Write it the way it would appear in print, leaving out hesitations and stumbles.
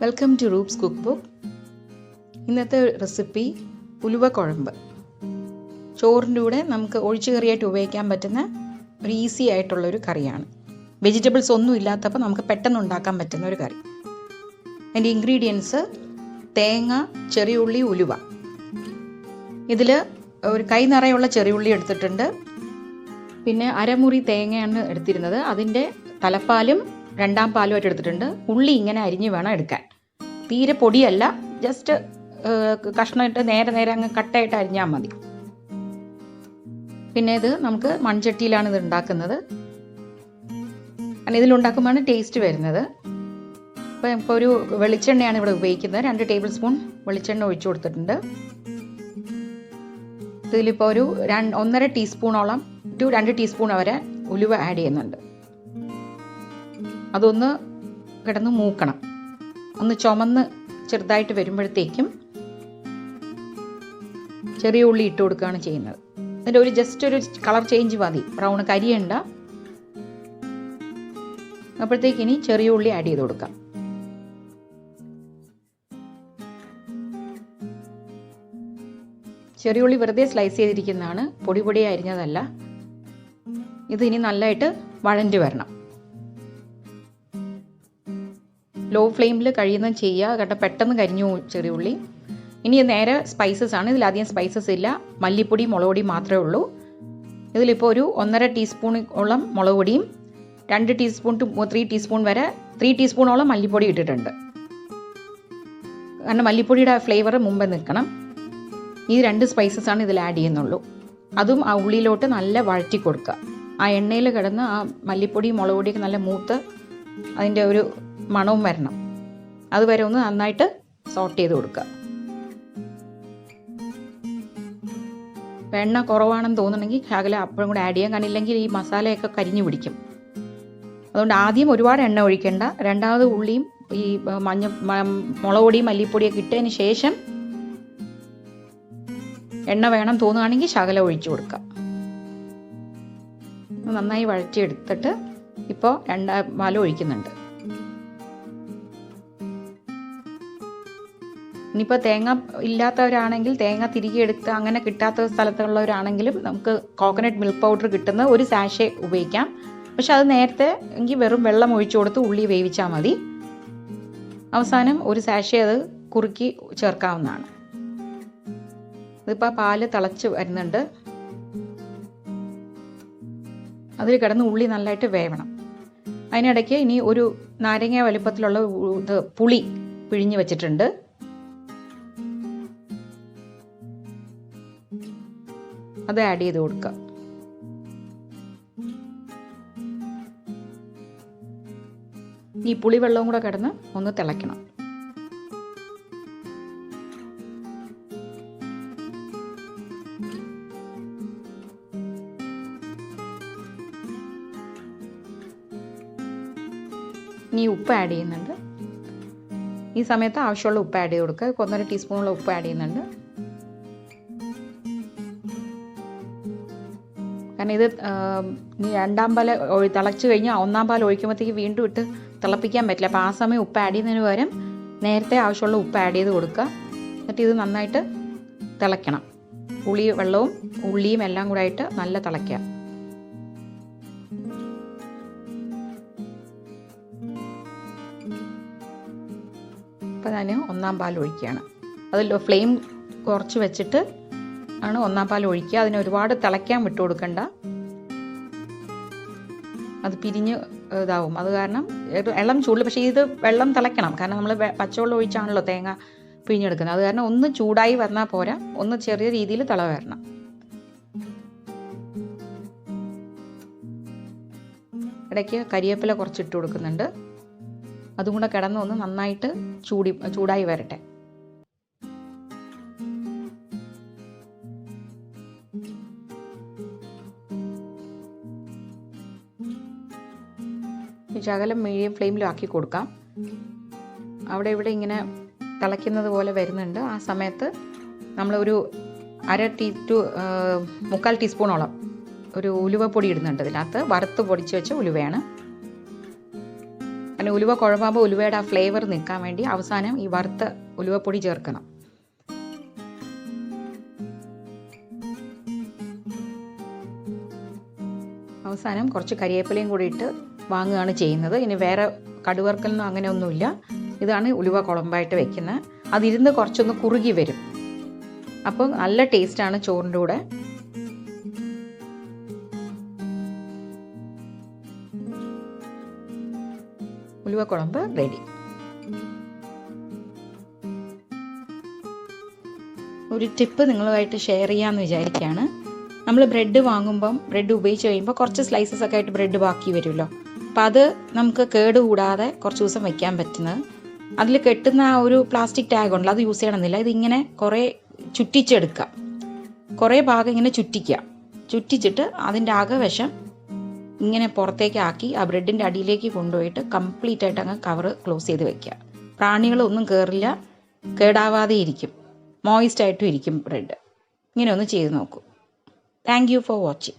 Welcome to Roop's cook book. ഇന്നത്തെ recipe ഉലുവ കുഴമ്പ്. ചോറിൻ്റെ കൂടെ നമുക്ക് ഒഴിച്ചു കറിയായിട്ട് ഉപയോഗിക്കാൻ പറ്റുന്ന ഒരു ഈസി ആയിട്ടുള്ളൊരു കറിയാണ്. വെജിറ്റബിൾസ് ഒന്നും ഇല്ലാത്തപ്പോൾ നമുക്ക് പെട്ടെന്ന് ഉണ്ടാക്കാൻ പറ്റുന്ന ഒരു കറി. അതിൻ്റെ ഇൻഗ്രീഡിയൻസ് തേങ്ങ, ചെറിയ ഉള്ളി, ഉലുവ. ഇതിൽ ഒരു കൈ നിറയുള്ള ചെറിയ ഉള്ളി എടുത്തിട്ടുണ്ട്. പിന്നെ അരമുറി തേങ്ങയാണ് എടുത്തിരുന്നത്. അതിൻ്റെ തലപ്പാലും രണ്ടാം പാലുമായിട്ട് എടുത്തിട്ടുണ്ട്. ഉള്ളി ഇങ്ങനെ അരിഞ്ഞ് വേണം എടുക്കാൻ. തീരെ പൊടിയല്ല, ജസ്റ്റ് കഷ്ണമായിട്ട് നേരെ അങ്ങ് കട്ടായിട്ട് അരിഞ്ഞാൽ മതി. പിന്നെ ഇത് നമുക്ക് മൺചട്ടിയിലാണ് ഇത് ഉണ്ടാക്കുന്നത്. കാരണം ഇതിലുണ്ടാക്കുമ്പോഴാണ് ടേസ്റ്റ് വരുന്നത്. അപ്പോൾ ഇപ്പോൾ ഒരു വെളിച്ചെണ്ണയാണ് ഇവിടെ ഉപയോഗിക്കുന്നത്. 2 ടേബിൾ സ്പൂൺ വെളിച്ചെണ്ണ ഒഴിച്ചു കൊടുത്തിട്ടുണ്ട്. ഇതിലിപ്പോൾ ഒരു 1.5 ടീസ്പൂണോളം ടു 2 ടീസ്പൂൺ വരെ ഉലുവ ആഡ് ചെയ്യുന്നുണ്ട്. അതൊന്ന് കിടന്ന് മൂക്കണം. ഒന്ന് ചുമന്ന് ചെറുതായിട്ട് വരുമ്പോഴത്തേക്കും ചെറിയ ഉള്ളി ഇട്ട് കൊടുക്കുകയാണ് ചെയ്യുന്നത്. അതിൻ്റെ ഒരു ജസ്റ്റ് ഒരു കളർ ചേഞ്ച് മതി, ബ്രൗൺ കരിയണ്ട. അപ്പോഴത്തേക്ക് ഇനി ചെറിയ ഉള്ളി ആഡ് ചെയ്ത് കൊടുക്കാം. ചെറിയ ഉള്ളി വെറുതെ സ്ലൈസ് ചെയ്തിരിക്കുന്നതാണ്, പൊടിയായി അരിഞ്ഞതല്ല. ഇത് ഇനി നല്ലതായിട്ട് വഴണ്ടി വരണം. ലോ ഫ്ലെയിമിൽ കഴിയുന്നത് ചെയ്യുക, കാരണം പെട്ടെന്ന് കരിഞ്ഞു ചെറിയ ഉള്ളി. ഇനി നേരെ സ്പൈസസ് ആണ്. ഇതിലധികം സ്പൈസസ് ഇല്ല, മല്ലിപ്പൊടി, മുളക് പൊടി മാത്രമേ ഉള്ളൂ. ഇതിലിപ്പോൾ ഒരു 1.5 ടീസ്പൂണോളം മുളക് പൊടിയും 2 ടീസ്പൂൺ ടു 3 ടീസ്പൂൺ വരെ 3 ടീസ്പൂണോളം മല്ലിപ്പൊടി ഇട്ടിട്ടുണ്ട്. കാരണം മല്ലിപ്പൊടിയുടെ ഫ്ലേവർ മുമ്പേ നിൽക്കണം. ഈ 2 സ്പൈസസ് ആണ് ഇതിൽ ആഡ് ചെയ്യുന്നുള്ളൂ. അതും ആ ഉള്ളിയിലോട്ട് നല്ല വഴറ്റി കൊടുക്കുക. ആ എണ്ണയിൽ കിടന്ന് ആ മല്ലിപ്പൊടി, മുളക് പൊടിയൊക്കെ നല്ല മൂത്ത് അതിൻ്റെ ഒരു മണവും വരണം. അതുവരെ ഒന്ന് നന്നായിട്ട് സോട്ട് ചെയ്ത് കൊടുക്കുക. എണ്ണ കുറവാണെന്ന് തോന്നുന്നെങ്കിൽ ശകലം അപ്പോഴും കൂടെ ആഡ് ചെയ്യാം. കാരണം ഇല്ലെങ്കിൽ ഈ മസാലയൊക്കെ കരിഞ്ഞു പിടിക്കും. അതുകൊണ്ട് ആദ്യം ഒരുപാട് എണ്ണ ഒഴിക്കേണ്ട. രണ്ടാമത് ഉള്ളിയും ഈ മുളക് പൊടിയും മല്ലിപ്പൊടിയൊക്കെ ഇട്ടതിന് ശേഷം എണ്ണ വേണം തോന്നുകയാണെങ്കിൽ ശകലം ഒഴിച്ചു കൊടുക്കുക. നന്നായി വഴറ്റിയെടുത്തിട്ട് ഇപ്പോൾ 2 പാലും ഒഴിക്കുന്നുണ്ട്. ഇനിയിപ്പോൾ തേങ്ങ ഇല്ലാത്തവരാണെങ്കിൽ തേങ്ങ തിരികെ എടുത്ത് അങ്ങനെ കിട്ടാത്ത സ്ഥലത്തുള്ളവരാണെങ്കിലും നമുക്ക് കോക്കനട്ട് മിൽക്ക് പൗഡർ കിട്ടുന്ന ഒരു സാഷേ ഉപയോഗിക്കാം. പക്ഷെ അത് നേരത്തെ എങ്കിൽ വെറും വെള്ളം ഒഴിച്ചു കൊടുത്ത് ഉള്ളി വേവിച്ചാൽ മതി. അവസാനം ഒരു സാഷേ അത് കുറുക്കി ചേർക്കാവുന്നതാണ്. ഇതിപ്പോൾ പാല് തിളച്ച് വരുന്നുണ്ട്. അതിൽ കിടന്ന് ഉള്ളി നല്ലതായിട്ട് വേവണം. അതിനിടയ്ക്ക് ഇനി ഒരു നാരങ്ങ വലുപ്പത്തിലുള്ള പുളി പിഴിഞ്ഞ് വെച്ചിട്ടുണ്ട്. അത് ആഡ് ചെയ്ത് കൊടുക്കുക. ഈ പുളി വെള്ളവും കൂടെ കിടന്ന് ഒന്ന് തിളയ്ക്കണം. ഇനി ഉപ്പ് ആഡ് ചെയ്യുന്നുണ്ട്. ഈ സമയത്ത് ആവശ്യമുള്ള ഉപ്പ് ആഡ് ചെയ്ത് കൊടുക്കുക. 1.5 ടീസ്പൂണുള്ള ഉപ്പ് ആഡ് ചെയ്യുന്നുണ്ട്. കാരണം ഇത് രണ്ടാം പാൽ തിളച്ച് കഴിഞ്ഞാൽ 1-ാം പാൽ ഒഴിക്കുമ്പോഴത്തേക്ക് വീണ്ടും ഇട്ട് തിളപ്പിക്കാൻ പറ്റില്ല. അപ്പോൾ ആ സമയം ഉപ്പ് ആഡ് ചെയ്യുന്നതിന് പകരം നേരത്തെ ആവശ്യമുള്ള ഉപ്പ് ആഡ് ചെയ്ത് കൊടുക്കുക. എന്നിട്ട് ഇത് നന്നായിട്ട് തിളയ്ക്കണം. പുളി വെള്ളവും ഉള്ളിയും എല്ലാം കൂടെ ആയിട്ട് നല്ല തിളയ്ക്കുക. അപ്പോൾ ഞാൻ 1-ാം പാൽ ഒഴിക്കുകയാണ്. അതിൽ ഫ്ലെയിം കുറച്ച് വെച്ചിട്ട് ആണ് 1-ാം പാൽ ഒഴിക്കുക. അതിന് ഒരുപാട് തിളയ്ക്കാൻ വിട്ടു കൊടുക്കണ്ട, അത് പിരിഞ്ഞ് ഇതാവും. അത് കാരണം ഇളം ചൂടിൽ, പക്ഷേ ഇത് വെള്ളം തിളയ്ക്കണം. കാരണം നമ്മൾ പച്ചവെള്ളം ഒഴിച്ചാണല്ലോ തേങ്ങ പിഴിഞ്ഞെടുക്കുന്നത്. അത് കാരണം ഒന്ന് ചൂടായി വന്നാൽ പോരാ, ഒന്ന് ചെറിയ രീതിയിൽ തിള വരണം. ഇടയ്ക്ക് കരിവേപ്പില കുറച്ചിട്ട് കൊടുക്കുന്നുണ്ട്. അതും കൂടെ കിടന്ന് ഒന്ന് നന്നായിട്ട് ചൂടായി വരട്ടെ. ശകലം മീഡിയം ഫ്ലെയിമിലാക്കി കൊടുക്കാം. അവിടെ ഇവിടെ ഇങ്ങനെ തിളയ്ക്കുന്നത് പോലെ വരുന്നുണ്ട്. ആ സമയത്ത് നമ്മളൊരു 1/2 ടീസ്പൂണോളം ഒരു ഉലുവപ്പൊടി ഇടുന്നുണ്ട്. ഇതിനകത്ത് വറുത്ത് പൊടിച്ച് വെച്ച ഉലുവയാണ്. അങ്ങനെ ഉലുവ കുഴമ്പാകുമ്പോൾ ഉലുവയുടെ ആ ഫ്ലേവർ നിൽക്കാൻ വേണ്ടി അവസാനം ഈ വറുത്ത ഉലുവപ്പൊടി ചേർക്കണം. അവസാനം കുറച്ച് കരിവേപ്പിലയും കൂടി ഇട്ട് വാങ്ങുകയാണ് ചെയ്യുന്നത്. ഇനി വേറെ കടുവറുക്കലൊന്നും അങ്ങനെ ഒന്നുമില്ല. ഇതാണ് ഉലുവ കുഴമ്പായിട്ട് വെക്കുന്നത്. അതിരുന്ന് കുറച്ചൊന്ന് കുറുകി വരും. അപ്പോൾ നല്ല ടേസ്റ്റാണ് ചോറിൻ്റെ കൂടെ. ഉലുവ കുഴമ്പ് റെഡി. ഒരു ടിപ്പ് നിങ്ങളുമായിട്ട് ഷെയർ ചെയ്യാമെന്ന് വിചാരിക്കുകയാണ്. നമ്മൾ ബ്രെഡ് വാങ്ങുമ്പം ബ്രെഡ് ഉപയോഗിച്ച് കഴിയുമ്പോൾ കുറച്ച് സ്ലൈസസ് ഒക്കെ ആയിട്ട് ബ്രെഡ് ബാക്കി വരുമല്ലോ. അപ്പം അത് നമുക്ക് കേട് കൂടാതെ കുറച്ച് ദിവസം വയ്ക്കാൻ പറ്റുന്നത്. അതിൽ കെട്ടുന്ന ആ ഒരു പ്ലാസ്റ്റിക് ടാഗ് ഉണ്ടല്ലോ, അത് യൂസ് ചെയ്യണമെന്നില്ല. ഇതിങ്ങനെ കുറേ ചുറ്റിച്ചെടുക്കുക. കുറേ ഭാഗം ഇങ്ങനെ ചുറ്റിച്ചിട്ട് അതിൻ്റെ അകവശം ഇങ്ങനെ പുറത്തേക്ക് ആക്കി ആ ബ്രെഡിൻ്റെ അടിയിലേക്ക് കൊണ്ടുപോയിട്ട് കംപ്ലീറ്റ് ആയിട്ട് അങ്ങ് കവർ ക്ലോസ് ചെയ്ത് വെക്കുക. പ്രാണികളൊന്നും കയറില്ല, കേടാവാതെ ഇരിക്കും, മോയിസ്റ്റ് ആയിട്ടും ഇരിക്കും ബ്രെഡ്. ഇങ്ങനെ ഒന്ന് ചെയ്ത് നോക്കൂ. Thank you for watching.